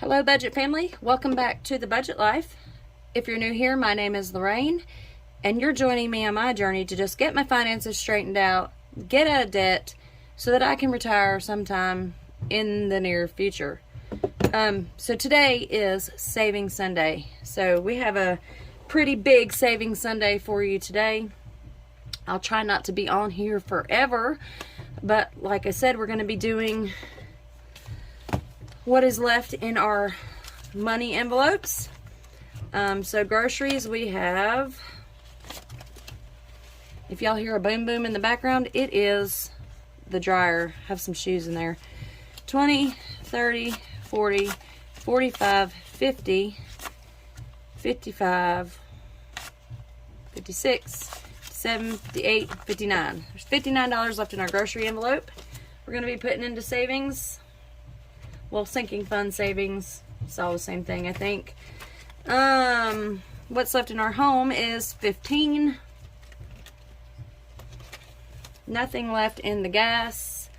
Hello budget family, welcome back to The Budget Life. If you're new here, my name is Lorraine and you're joining me on my journey to just get my finances straightened out, get out of debt so that I can retire sometime in the near future. So today is Saving Sunday. So we have a pretty big Saving Sunday for you today. I'll try not to be on here forever, but like I said, we're going to be doing what is left in our money envelopes. So groceries, we have, if y'all hear a boom boom in the background, it is the dryer. Have some shoes in there. 20, 30, 40, 45, 50, 55, 56, 58, 59. There's $59 left in our grocery envelope. We're going to be putting into savings. Well, sinking fund savings. It's all the same thing, I think. What's left in our home is 15. Nothing left in the gas.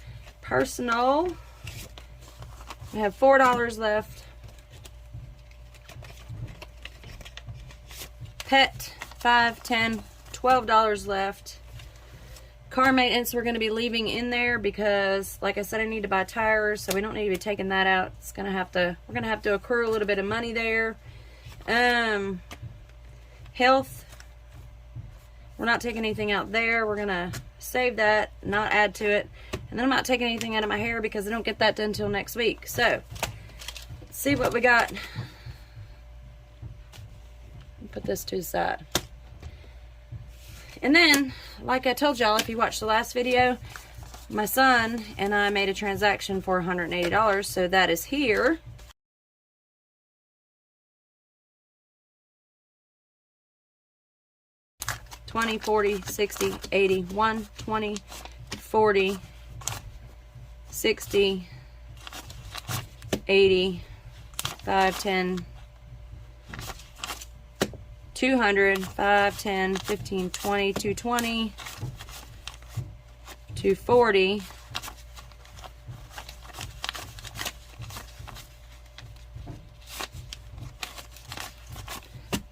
Personal. We have $4 left. Pet, $5, $10, $12 left. Car maintenance we're going to be leaving in there because, like I said, I need to buy tires, so we don't need to be taking that out. We're going to have to accrue a little bit of money there. Health, we're not taking anything out there. We're going to save that, not add to it. And then I'm not taking anything out of my hair because I don't get that done until next week. So, let's see what we got. Put this to the side. And then, like I told y'all, if you watched the last video, my son and I made a transaction for $180, so that is here. $20, $40, $60, $80, $1, $20, $40, $60, $80, $5, $10, $200, $5, $10, $15, $20, $220, $240,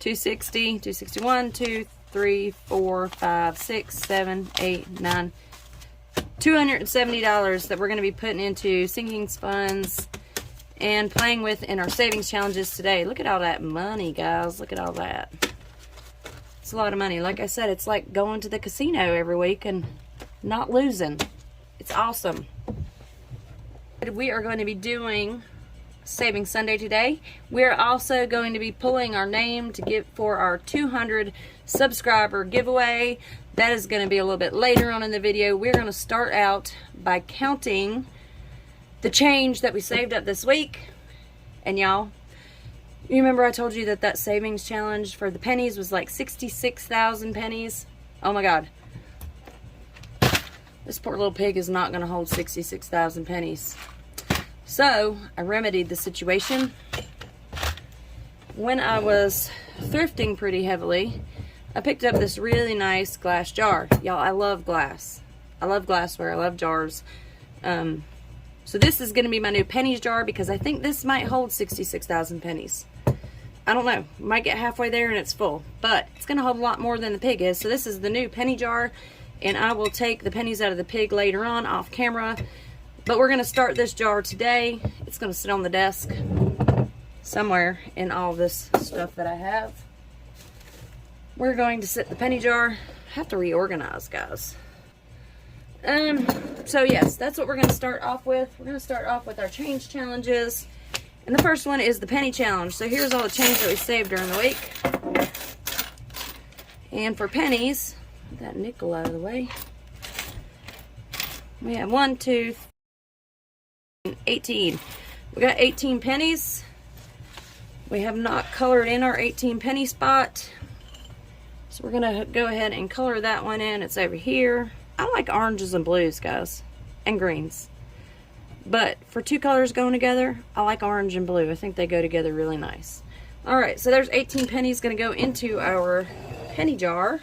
$260, $261, $2, $3, $4, $5, $6, $7, $8, $9, $270 that we're going to be putting into sinking funds and playing with in our savings challenges today. Look at all that money, guys. Look at all that. It's a lot of money. Like I said, it's like going to the casino every week and not losing. It's awesome. We are going to be doing Saving Sunday today. We're also going to be pulling our name to give for our 200 subscriber giveaway. That is going to be a little bit later on in the video. We're going to start out by counting the change that we saved up this week. And y'all, you remember I told you that that savings challenge for the pennies was like 66,000 pennies? Oh my God. This poor little pig is not going to hold 66,000 pennies. So, I remedied the situation. When I was thrifting pretty heavily, I picked up this really nice glass jar. Y'all, I love glass. I love glassware. I love jars. So this is going to be my new pennies jar because I think this might hold 66,000 pennies. I don't know. Might get halfway there and it's full. But it's going to hold a lot more than the pig is. So this is the new penny jar. And I will take the pennies out of the pig later on off camera. But we're going to start this jar today. It's going to sit on the desk somewhere in all this stuff that I have. We're going to sit the penny jar. I have to reorganize, guys. So yes, that's what we're going to start off with. We're going to start off with our change challenges. And the first one is the penny challenge. So here's all the change that we saved during the week. And for pennies, get that nickel out of the way. We have 1, 2, 18. We got 18 pennies. We have not colored in our 18 penny spot. So we're going to go ahead and color that one in. It's over here. I like oranges and blues, guys, and greens. But for two colors going together, I like orange and blue. I think they go together really nice. Alright, so there's 18 pennies going to go into our penny jar.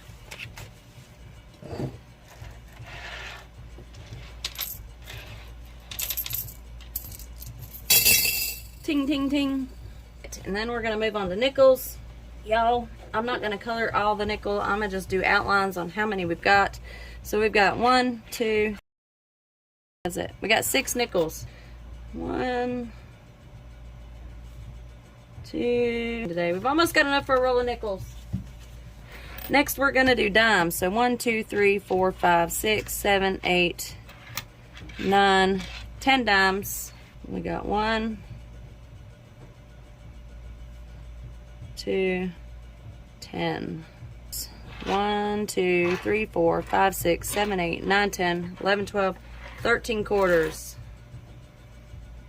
Ting, ting, ting. And then we're going to move on to nickels. Y'all, I'm not going to color all the nickel. I'm going to just do outlines on how many we've got. So we've got 1, 2, that's it. We got 6 nickels. 1, 2, today. We've almost got enough for a roll of nickels. Next, we're going to do dimes. So 1, 2, 3, 4, 5, 6, 7, 8, 9, 10 dimes. We got 1, 2, 10. 1, 2, 3, 4, 5, 6, 7, 8, 9, 10, 11, 12, 13 quarters.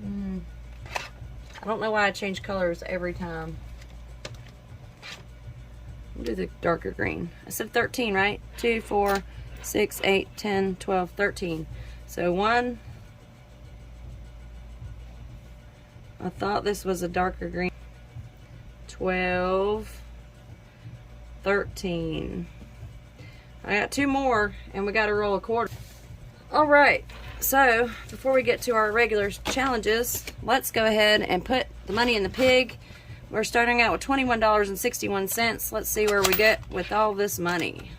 I don't know why I change colors every time. We'll do the darker green. I said 13, right? 2, 4, 6, 8, 10, 12, 13. So 1. I thought this was a darker green. 12, 13. I got 2 more and we got to roll a quarter. Alright, so before we get to our regular challenges, let's go ahead and put the money in the pig. We're starting out with $21.61. Let's see where we get with all this money.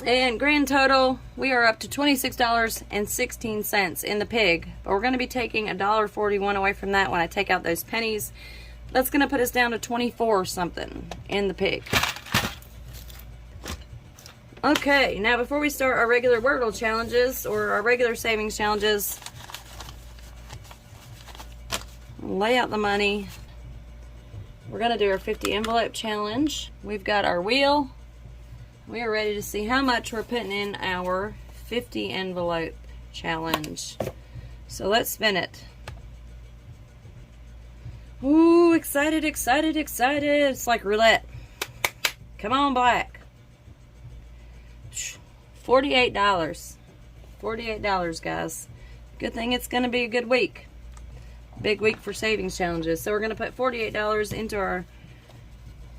And grand total, we are up to $26.16 in the pig. But we're going to be taking $1.41 away from that when I take out those pennies. That's going to put us down to 24 something in the pig. Okay, now before we start our regular Wordle challenges or our regular savings challenges, lay out the money. We're going to do our 50 envelope challenge. We've got our wheel. We are ready to see how much we're putting in our 50 envelope challenge. So let's spin it. Ooh, excited, excited, excited. It's like roulette. Come on, black. $48. $48, guys. Good thing it's going to be a good week. Big week for savings challenges. So we're going to put $48 into our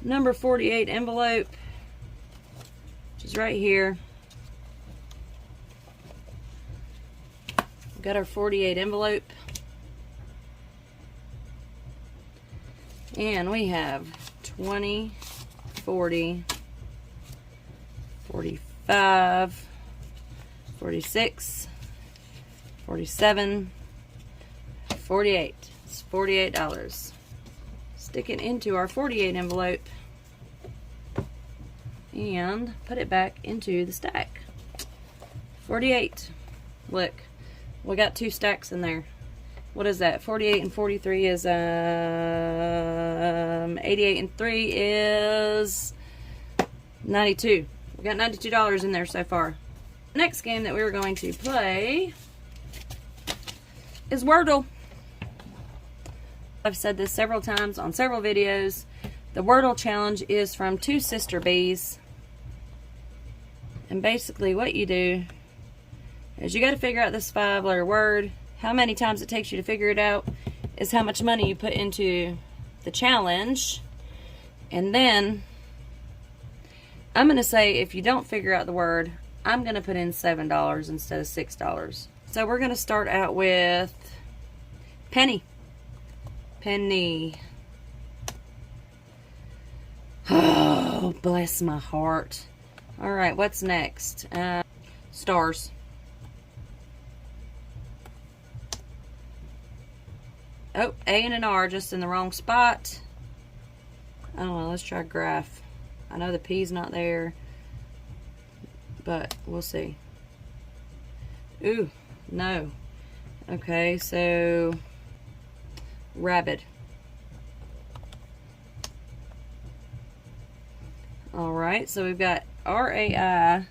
number 48 envelope, which is right here. We've got our 48 envelope. And we have 20, 40, 45, 46, 47, 48. It's $48. Stick it into our 48 envelope and put it back into the stack. 48. Look, we got 2 stacks in there. What is that? 48 and 43 is 88 and 3 is 92. We got $92 in there so far. The next game that we were going to play is Wordle. I've said this several times on several videos. The Wordle challenge is from 2 sister bees. And basically what you do is you got to figure out this 5-letter word. How many times it takes you to figure it out is how much money you put into the challenge. And then I'm going to say if you don't figure out the word, I'm going to put in $7 instead of $6. So we're going to start out with penny. Penny. Oh, bless my heart. All right, what's next? Stars. Oh, A and an R just in the wrong spot. I don't know, let's try graph. I know the P's not there, but we'll see. Ooh, no. Okay, so rabbit. Alright, so we've got R-A-I-I-V-A-L.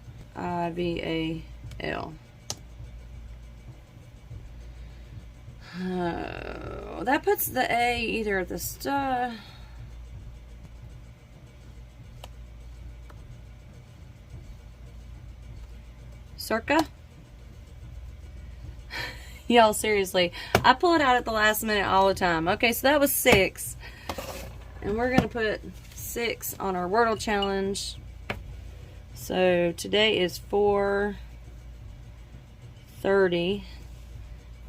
That puts the A either at the start. Circa? Y'all, seriously. I pull it out at the last minute all the time. Okay, so that was 6. And we're going to put 6 on our Wordle challenge. So today is 4:30.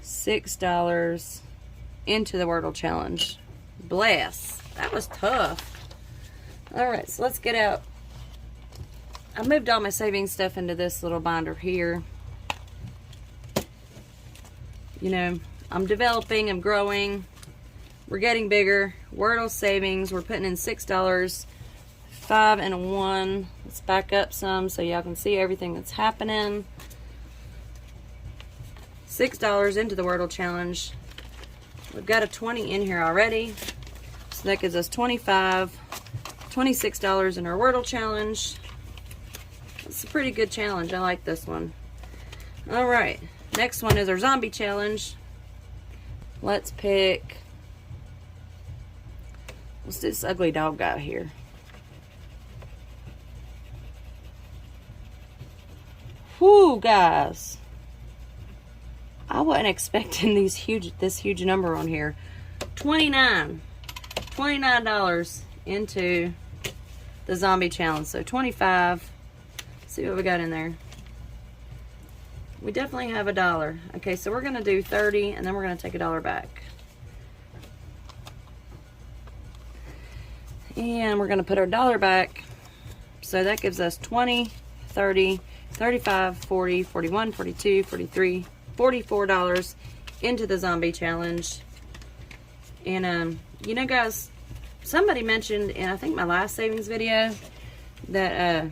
$6 into the Wordle challenge. Bless. That was tough. Alright, so let's get out. I moved all my savings stuff into this little binder here. You know, I'm developing, I'm growing, we're getting bigger. Wordle savings, we're putting in $6, 5 and a 1. Let's back up some so y'all can see everything that's happening. $6 into the Wordle challenge. We've got a 20 in here already, so that gives us $26 in our Wordle challenge. It's a pretty good challenge. I like this one. All right, next one is our zombie challenge. Let's pick, what's this ugly dog guy here? Whoo, guys, I wasn't expecting this huge number on here. $29 into the zombie challenge. So 25. Let's see what we got in there. We definitely have $1. Okay, so we're gonna do 30 and then we're gonna take $1 back. And we're gonna put our $1 back. So that gives us 20, 30, 35, 40, 41, 42, 43, $44 into the zombie challenge. And you know, guys, somebody mentioned in I think my last savings video that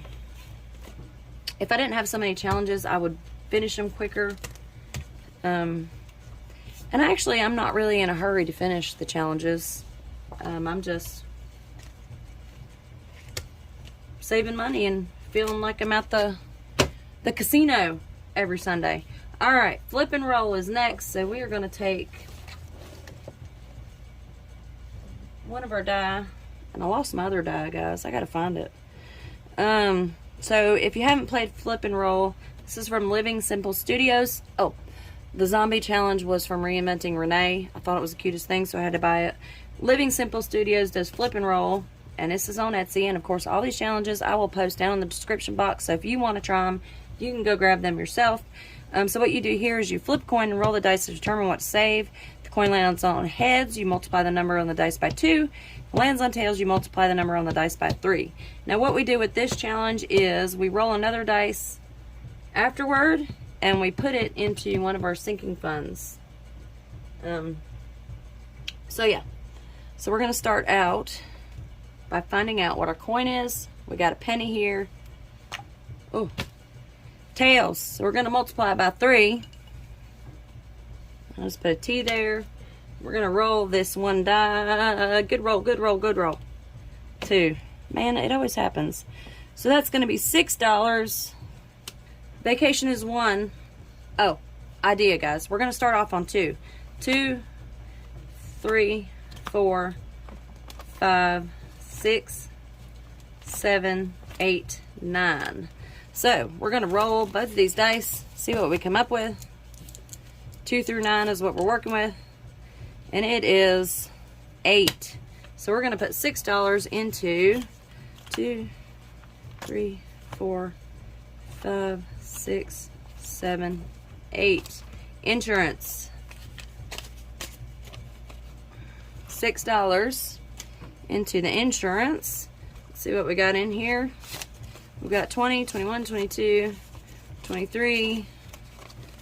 if I didn't have so many challenges, I would finish them quicker. And actually, I'm not really in a hurry to finish the challenges. I'm just saving money and feeling like I'm at the casino every Sunday. All right, flip and roll is next. So we are going to take one of our die, and I lost my other die, guys. I got to find it. So if you haven't played flip and roll, this is from Living Simple Studios. Oh, the zombie challenge was from Reinventing Renee. I thought it was the cutest thing, so I had to buy it. Living Simple Studios does flip and roll, and this is on Etsy. And of course, all these challenges I will post down in the description box. So if you want to try them, you can go grab them yourself. So what you do here is you flip a coin and roll the dice to determine what to save. The coin lands on heads, you multiply the number on the dice by 2. If it lands on tails, you multiply the number on the dice by 3. Now what we do with this challenge is we roll another dice afterward and we put it into one of our sinking funds. So yeah, so we're going to start out by finding out what our coin is. We got a penny here. Oh, tails. So we're going to multiply it by 3. I'll just put a T there. We're going to roll this one die. Good roll, good roll, good roll. 2. Man, it always happens. So that's going to be $6. Vacation is 1. Oh, idea, guys. We're going to start off on 2. 2, 3, 4, 5, 6, 7, 8, 9. So we're going to roll both of these dice, see what we come up with. 2 through 9 is what we're working with, and it is 8. So we're going to put $6 into 2, 3, 4, 5, 6, 7, 8. Insurance. $6 into the insurance. Let's see what we got in here. We've got 20, 21, 22, 23,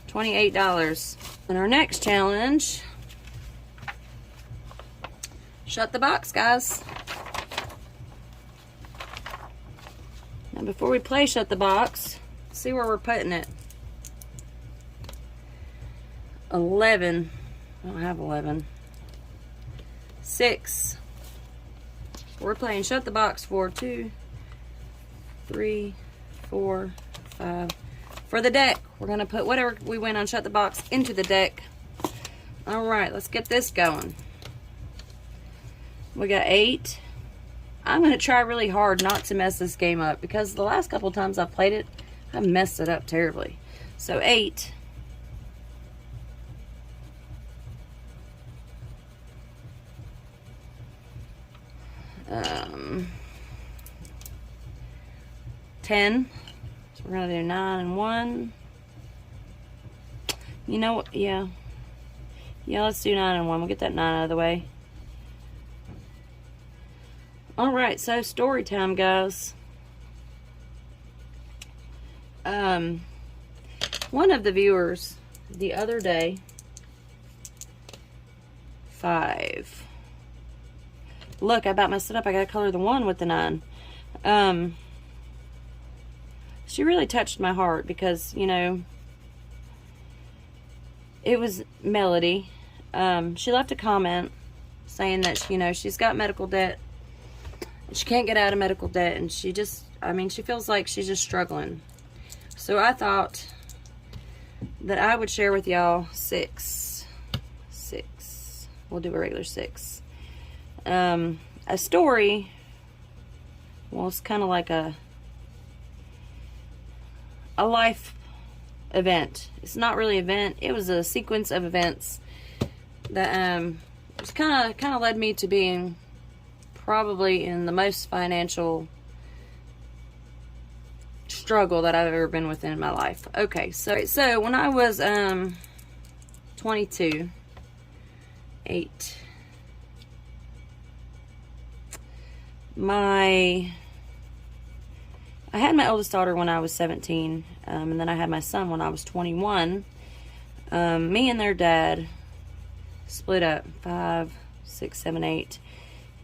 $28. And our next challenge, shut the box, guys. Now before we play shut the box, see where we're putting it. 11. I don't have 11. 6. We're playing shut the box for 2, 3, 4, 5. For the deck, we're going to put whatever we win on shut the box into the deck. All right, let's get this going. We got 8. I'm going to try really hard not to mess this game up because the last couple times I've played it, I've messed it up terribly. So 8. 10. So we're gonna do 9 and 1. You know what? Yeah, let's do 9 and 1. We'll get that 9 out of the way. All right, so story time, guys. One of the viewers the other day, 5. Look, I about messed it up. I gotta color the 1 with the 9. She really touched my heart because, you know, it was Melody. She left a comment saying that, you know, she's got medical debt. She can't get out of medical debt, and she just, I mean, she feels like she's just struggling. So I thought that I would share with y'all 6. We'll do a regular 6. A story. Well, it's kind of like a life event. It's not really an event. It was a sequence of events that was kind of led me to being probably in the most financial struggle that I've ever been within in my life. Okay, so when I was 22, 8, I had my oldest daughter when I was 17, and then I had my son when I was 21. Me and their dad split up 5, 6, 7, 8,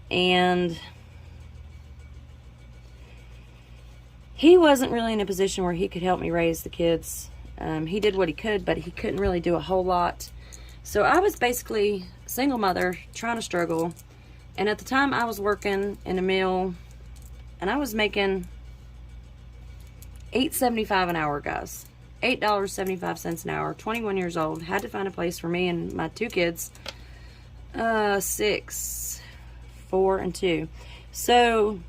and he wasn't really in a position where he could help me raise the kids. He did what he could, but he couldn't really do a whole lot. So I was basically a single mother trying to struggle. And at the time I was working in a mill, and I was making $8.75 an hour, guys. $8.75 an hour. 21 years old. Had to find a place for me and my 2 kids. 6, 4, and 2. So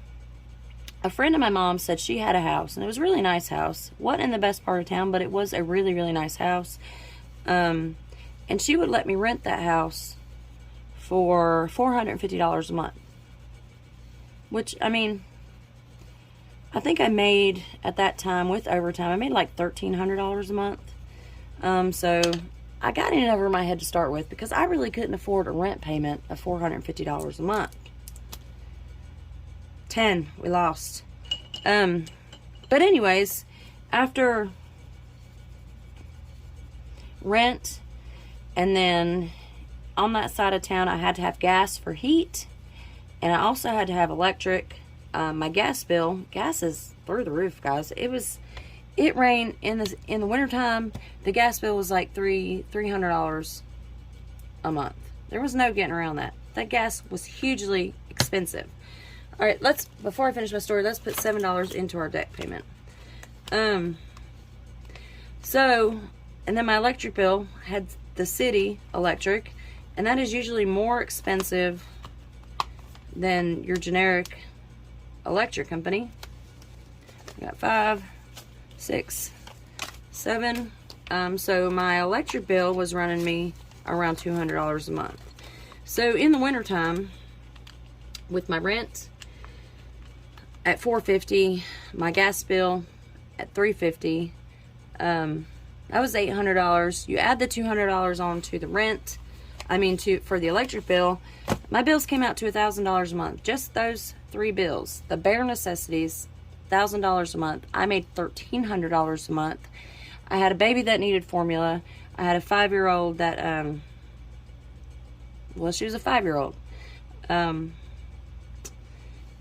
a friend of my mom said she had a house, and it was a really nice house. Wasn't in the best part of town, but it was a really, really nice house. And she would let me rent that house for $450 a month. Which, I mean, I think I made, at that time, with overtime, I made like $1,300 a month. So I got it over my head to start with, because I really couldn't afford a rent payment of $450 a month. 10, we lost. But anyways, after rent, and then on that side of town, I had to have gas for heat, and I also had to have electric. My gas bill, gas is through the roof, guys. It rained in the wintertime. The gas bill was like $300 a month. There was no getting around that. That gas was hugely expensive. All right, before I finish my story, let's put $7 into our debt payment. So, and then my electric bill had the city electric, and that is usually more expensive than your generic electric company. I got 5, 6, 7. So my electric bill was running me around $200 a month. So in the wintertime, with my rent at $450, my gas bill at $350, that was $800. You add the $200 on to the rent, for the electric bill, my bills came out to $1,000 a month. Just those 3 bills, the bare necessities, $1,000 a month. I made $1,300 a month. I had a baby that needed formula. I had a 5-year-old that, she was a 5-year-old. And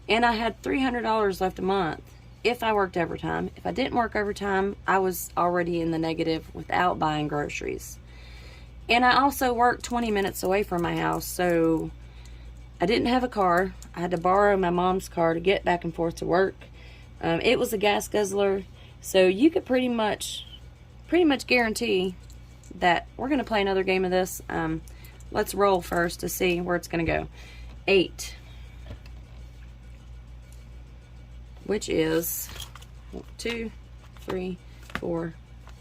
I had $300 left a month if I worked overtime. If I didn't work overtime, I was already in the negative without buying groceries. And I also worked 20 minutes away from my house, so I didn't have a car. I had to borrow my mom's car to get back and forth to work. It was a gas guzzler, so you could pretty much guarantee that we're going to play another game of this. Let's roll first to see where it's going to go. 8. Which is 1, 2, 3, 4,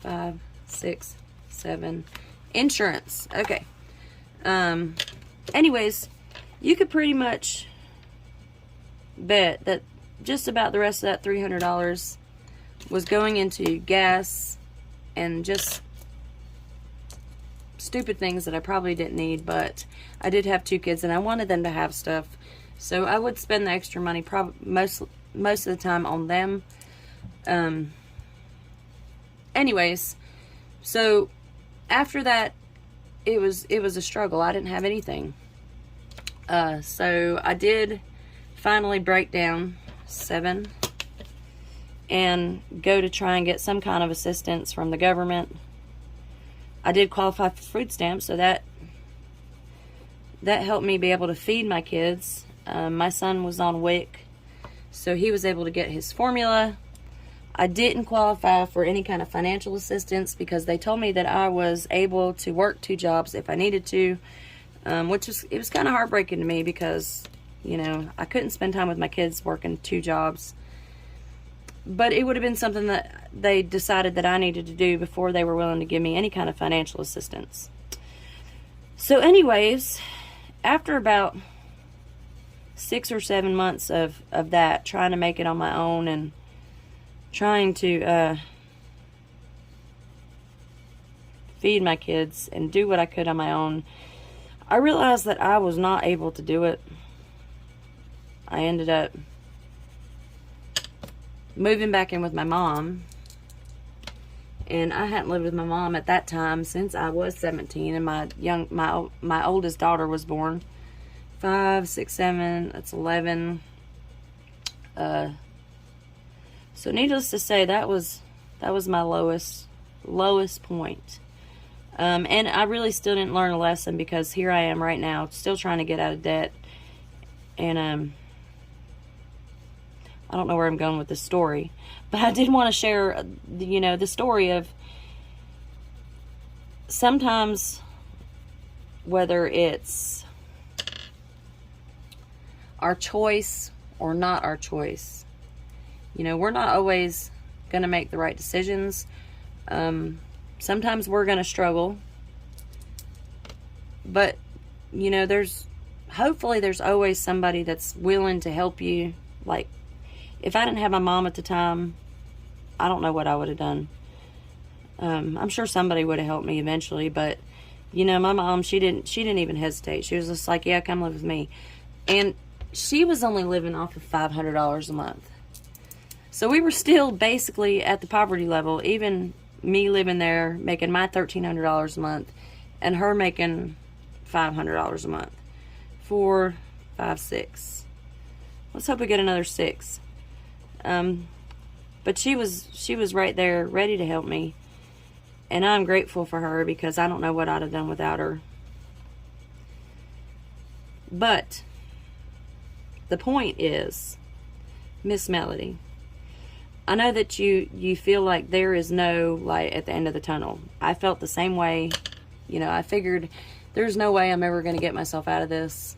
5, 6, 7. Insurance. Okay. Anyways, you could pretty much bet that just about the rest of that $300 was going into gas and just stupid things that I probably didn't need, but I did have 2 kids and I wanted them to have stuff. So I would spend the extra money most of the time on them. Anyways, so after that, it was a struggle. I didn't have anything. So I did finally break down 7 and go to try and get some kind of assistance from the government. I did qualify for food stamps, so that helped me be able to feed my kids. My son was on WIC, so he was able to get his formula. I didn't qualify for any kind of financial assistance because they told me that I was able to work 2 jobs if I needed to, which was kind of heartbreaking to me because, you know, I couldn't spend time with my kids working 2 jobs. But it would have been something that they decided that I needed to do before they were willing to give me any kind of financial assistance. So anyways, after about 6 or 7 months of that, trying to make it on my own and trying to feed my kids and do what I could on my own, I realized that I was not able to do it. I ended up moving back in with my mom, and I hadn't lived with my mom at that time since I was 17, and my oldest daughter was born. 5, 6, 7, that's 11. So needless to say, that was my lowest point. And I really still didn't learn a lesson because here I am right now, still trying to get out of debt. And I don't know where I'm going with this story, but I did want to share, you know, the story of sometimes, whether it's our choice or not our choice, you know, we're not always going to make the right decisions. Sometimes we're going to struggle, but, you know, hopefully there's always somebody that's willing to help you. Like, if I didn't have my mom at the time, I don't know what I would have done. I'm sure somebody would have helped me eventually, but, you know, my mom, she didn't even hesitate. She was just like, yeah, come live with me. And she was only living off of $500 a month. So we were still basically at the poverty level, even me living there, making my $1,300 a month, and her making $500 a month. 4, 5, 6. Let's hope we get another 6. But she was right there, ready to help me, and I'm grateful for her because I don't know what I'd have done without her. But the point is, Miss Melody, I know that you feel like there is no light at the end of the tunnel. I felt the same way. You know, I figured there's no way I'm ever going to get myself out of this.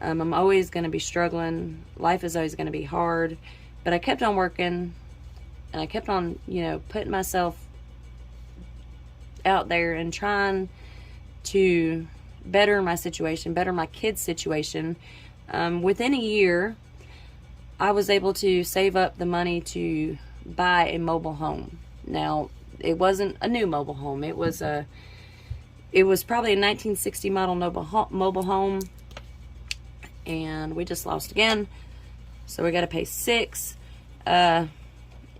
I'm always going to be struggling. Life is always going to be hard. But I kept on working, and I kept on, you know, putting myself out there and trying to better my situation, better my kids' situation. Within a year, I was able to save up the money to buy a mobile home. Now, it wasn't a new mobile home. It was probably a 1960 model mobile home, and we just lost again. So we got to pay $6. Yeah,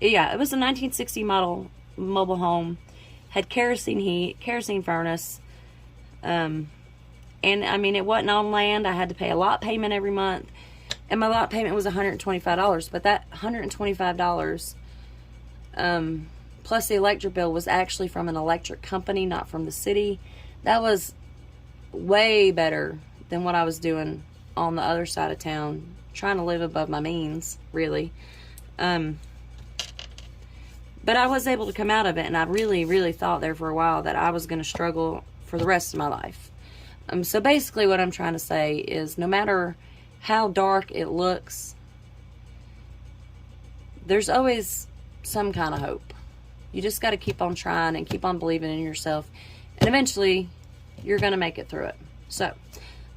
it was a 1960 model mobile home. Had kerosene heat, kerosene furnace. And I mean, it wasn't on land. I had to pay a lot payment every month. And my lot payment was $125. But that $125, plus the electric bill, was actually from an electric company, not from the city. That was way better than what I was doing on the other side of town, trying to live above my means, really. But I was able to come out of it, and I really, really thought there for a while that I was going to struggle for the rest of my life. So basically what I'm trying to say is, no matter how dark it looks, there's always some kind of hope. You just got to keep on trying and keep on believing in yourself, and eventually you're going to make it through it. So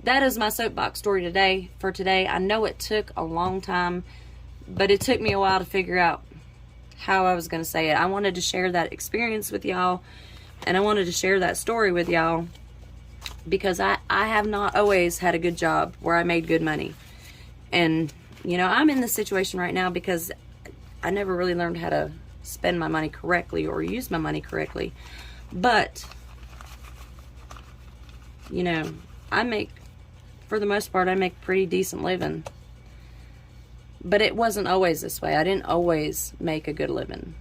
that is my soapbox story today. For today, I know it took a long time, but it took me a while to figure out how I was going to say it. I wanted to share that experience with y'all, and I wanted to share that story with y'all because I have not always had a good job where I made good money. And, you know, I'm in this situation right now because I never really learned how to spend my money correctly or use my money correctly. But, you know, for the most part, I make pretty decent living. But it wasn't always this way. I didn't always make a good living.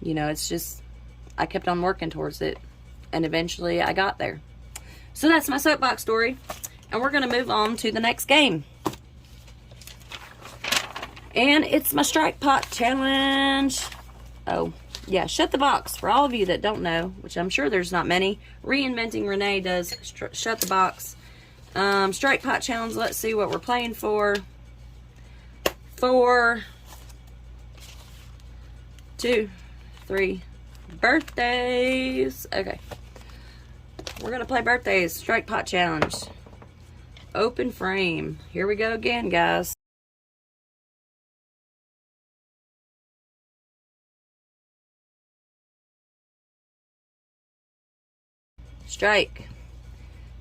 You know, it's just, I kept on working towards it. And eventually I got there. So that's my soapbox story. And we're going to move on to the next game. And it's my strike pot challenge. Oh, yeah, shut the box. For all of you that don't know, which I'm sure there's not many, Reinventing Renee does shut the box. Strike pot challenge, let's see what we're playing for. 4, 2, 3 birthdays. Okay. We're going to play birthdays. Strike pot challenge. Open frame. Here we go again, guys. Strike.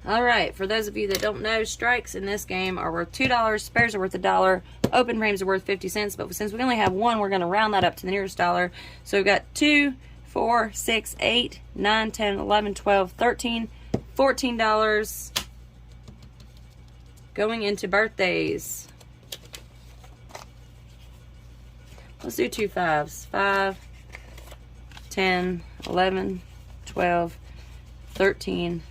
Alright, for those of you that don't know, strikes in this game are worth $2, spares are worth $1, open frames are worth 50 cents, but since we only have one, we're going to round that up to the nearest dollar. So we've got 2, 4, 6, 8, 9, 10, 11, 12, 13, $14 going into birthdays. Let's do 2 5s. 5, 10, 11, 12, 13,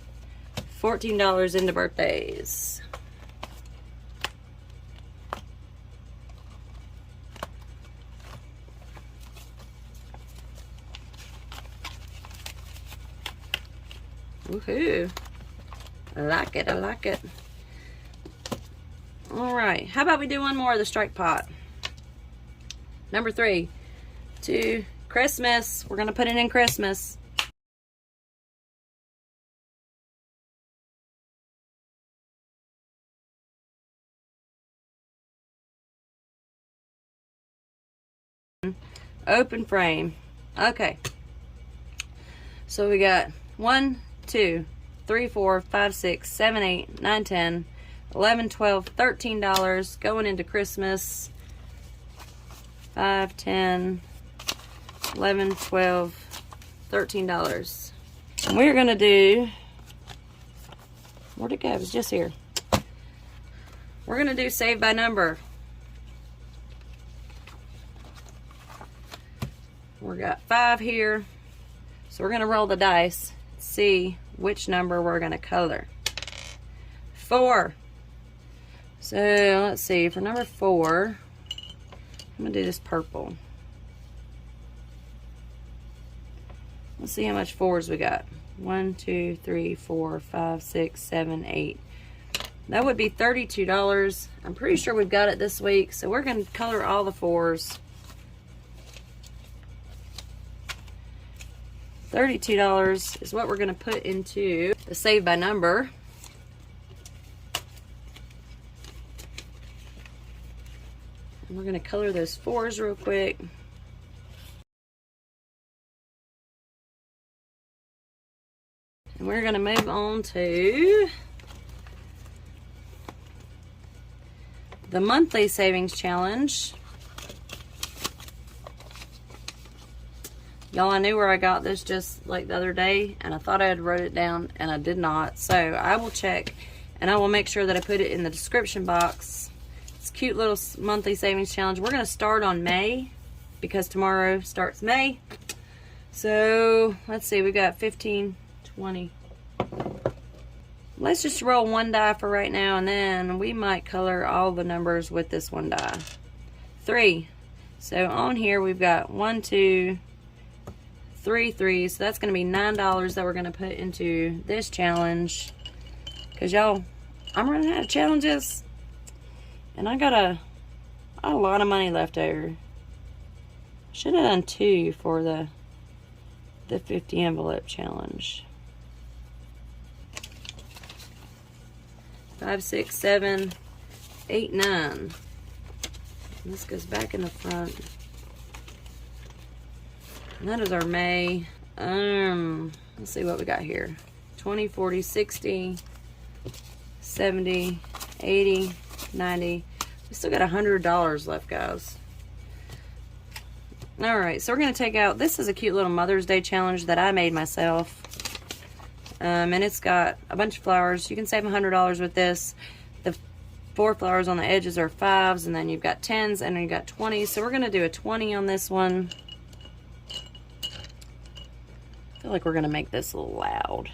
$14 into birthdays. Woohoo. I like it, I like it. Alright, how about we do one more of the strike pot? Number 3, to Christmas. We're going to put it in Christmas. Open frame. Okay. So we got 1, 2, 3, 4, 5, 6, 7, 8, 9, 10, 11, 12, $13 going into Christmas. 5, 10, 11, 12, $13. And we're going to do, where'd it go? It was just here. We're going to do save by number. We got 5 here. So we're going to roll the dice, see which number we're going to color. 4. So let's see, for number 4, I'm going to do this purple. Let's see how much 4s we got. 1, 2, 3, 4, 5, 6, 7, 8. That would be $32. I'm pretty sure we've got it this week, so we're going to color all the 4s. $32 is what we're going to put into the save by number. And we're going to color those 4s real quick. And we're going to move on to the monthly savings challenge. Y'all, I knew where I got this just like the other day, and I thought I had wrote it down, and I did not. So I will check, and I will make sure that I put it in the description box. It's a cute little monthly savings challenge. We're going to start on May, because tomorrow starts May. So let's see, we got 15, 20. Let's just roll one die for right now, and then we might color all the numbers with this one die. 3. So on here we've got 1, 2, 3 3s. So that's going to be $9 that we're going to put into this challenge. Because y'all, I'm running out of challenges, and I got a lot of money left over. Should have done 2 for the 50 envelope challenge. 5, 6, 7, 8, 9. This goes back in the front. And that is our May. Let's see what we got here. 20, 40, 60, 70, 80, 90. We still got $100 left, guys. Alright, so we're going to take out, this is a cute little Mother's Day challenge that I made myself. And it's got a bunch of flowers. You can save $100 with this. The 4 flowers on the edges are 5s, and then you've got 10s, and then you've got 20s. So we're going to do a 20 on this one. I feel like we're going to make this a little loud.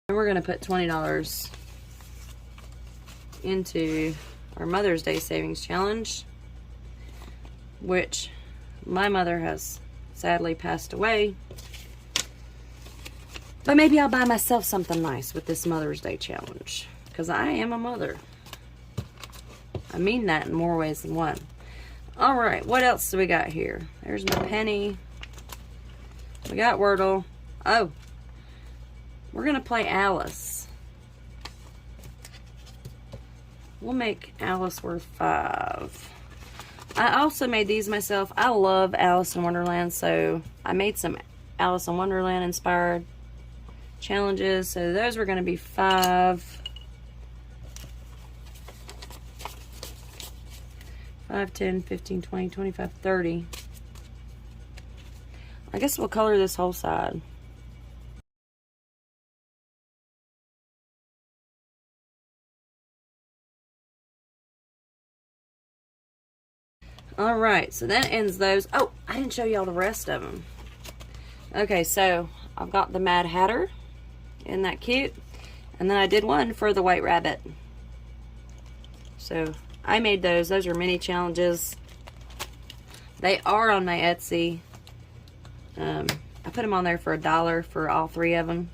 And we're going to put $20 into our Mother's Day Savings Challenge, which my mother has sadly passed away. But maybe I'll buy myself something nice with this Mother's Day Challenge, because I am a mother. I mean that in more ways than one. Alright, what else do we got here? There's my penny. We got Wordle. Oh, we're going to play Alice. We'll make Alice worth 5. I also made these myself. I love Alice in Wonderland, so I made some Alice in Wonderland inspired challenges. So those were going to be 5. 5, 10, 15, 20, 25, 30. I guess we'll color this whole side. Alright, so that ends those. Oh, I didn't show y'all the rest of them. Okay, so I've got the Mad Hatter. Isn't that cute? And then I did one for the White Rabbit. So I made those. Those are mini challenges. They are on my Etsy. I put them on there for $1 for all 3 of them.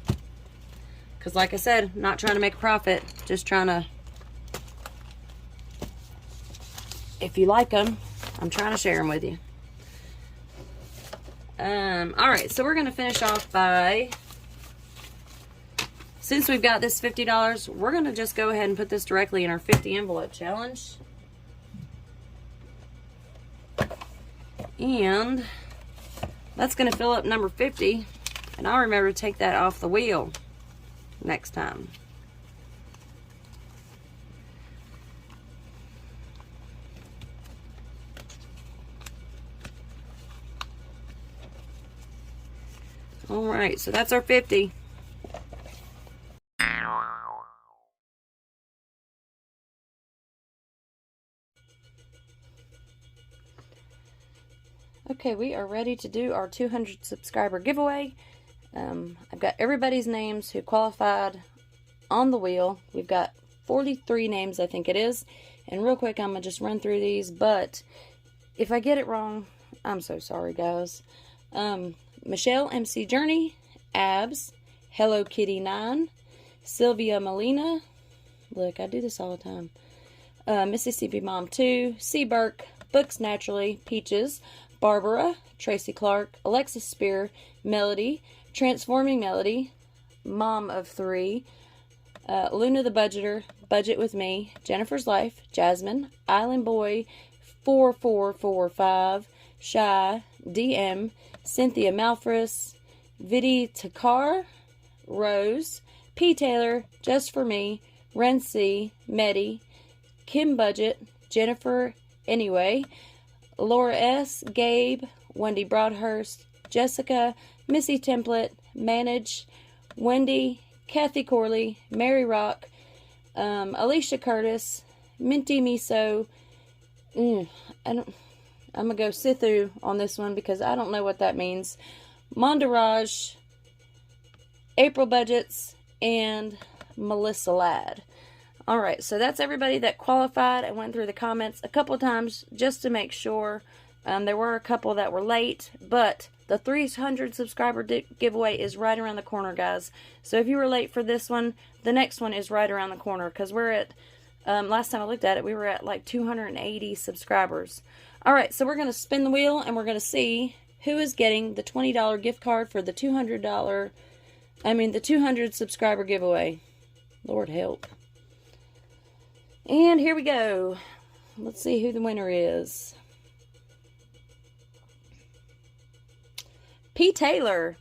Because like I said, not trying to make a profit. Just trying to, if you like them, I'm trying to share them with you. Alright, so we're going to finish off by, since we've got this $50, we're going to just go ahead and put this directly in our 50 envelope challenge. And that's going to fill up number 50. And I'll remember to take that off the wheel next time. Alright, so that's our 50. Okay, we are ready to do our 200 subscriber giveaway. I've got everybody's names who qualified on the wheel. We've got 43 names, I think it is. And real quick, I'm going to just run through these. But if I get it wrong, I'm so sorry, guys. Michelle MC Journey, Abs, Hello Kitty 9, Sylvia Molina, look, I do this all the time, Mississippi Mom 2, C. Burke, Books Naturally, Peaches, Barbara, Tracy Clark, Alexis Spear, Melody, Transforming Melody, Mom of 3, Luna the Budgeter, Budget with Me, Jennifer's Life, Jasmine, Island Boy, 4445, Shy, DM, Cynthia Malfris, Vidi Takar, Rose, P. Taylor, Just For Me, Rency, Medi, Kim Budget, Jennifer Anyway, Laura S., Gabe, Wendy Broadhurst, Jessica, Missy Template, Manage, Wendy, Kathy Corley, Mary Rock, Alicia Curtis, Minty Miso, I'm going to go Sithu on this one because I don't know what that means. Mondaraj, April Budgets, and Melissa Ladd. Alright, so that's everybody that qualified. I went through the comments a couple of times just to make sure. There were a couple that were late, but the 300 subscriber giveaway is right around the corner, guys. So if you were late for this one, the next one is right around the corner because we're at, last time I looked at it, we were at like 280 subscribers. Alright, so we're going to spin the wheel and we're going to see who is getting the $20 gift card for the $200 the 200 subscriber giveaway. Lord help. And here we go. Let's see who the winner is. P. Taylor.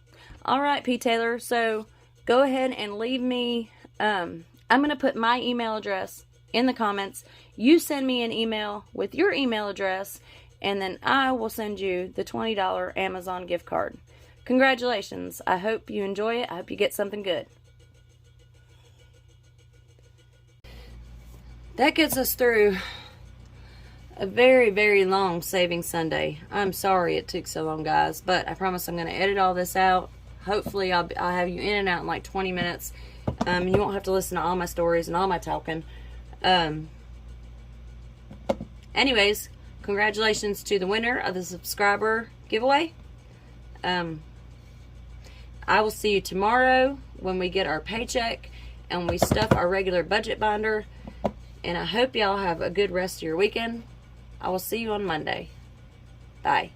All right, P. Taylor. So go ahead and leave me. I'm going to put my email address in the comments. You send me an email with your email address, and then I will send you the $20 Amazon gift card. Congratulations. I hope you enjoy it. I hope you get something good. That gets us through a very, very long Saving Sunday. I'm sorry it took so long, guys, but I promise I'm going to edit all this out. Hopefully, I'll have you in and out in like 20 minutes. You won't have to listen to all my stories and all my talking. Anyways, congratulations to the winner of the subscriber giveaway. I will see you tomorrow when we get our paycheck and we stuff our regular budget binder. And I hope y'all have a good rest of your weekend. I will see you on Monday. Bye.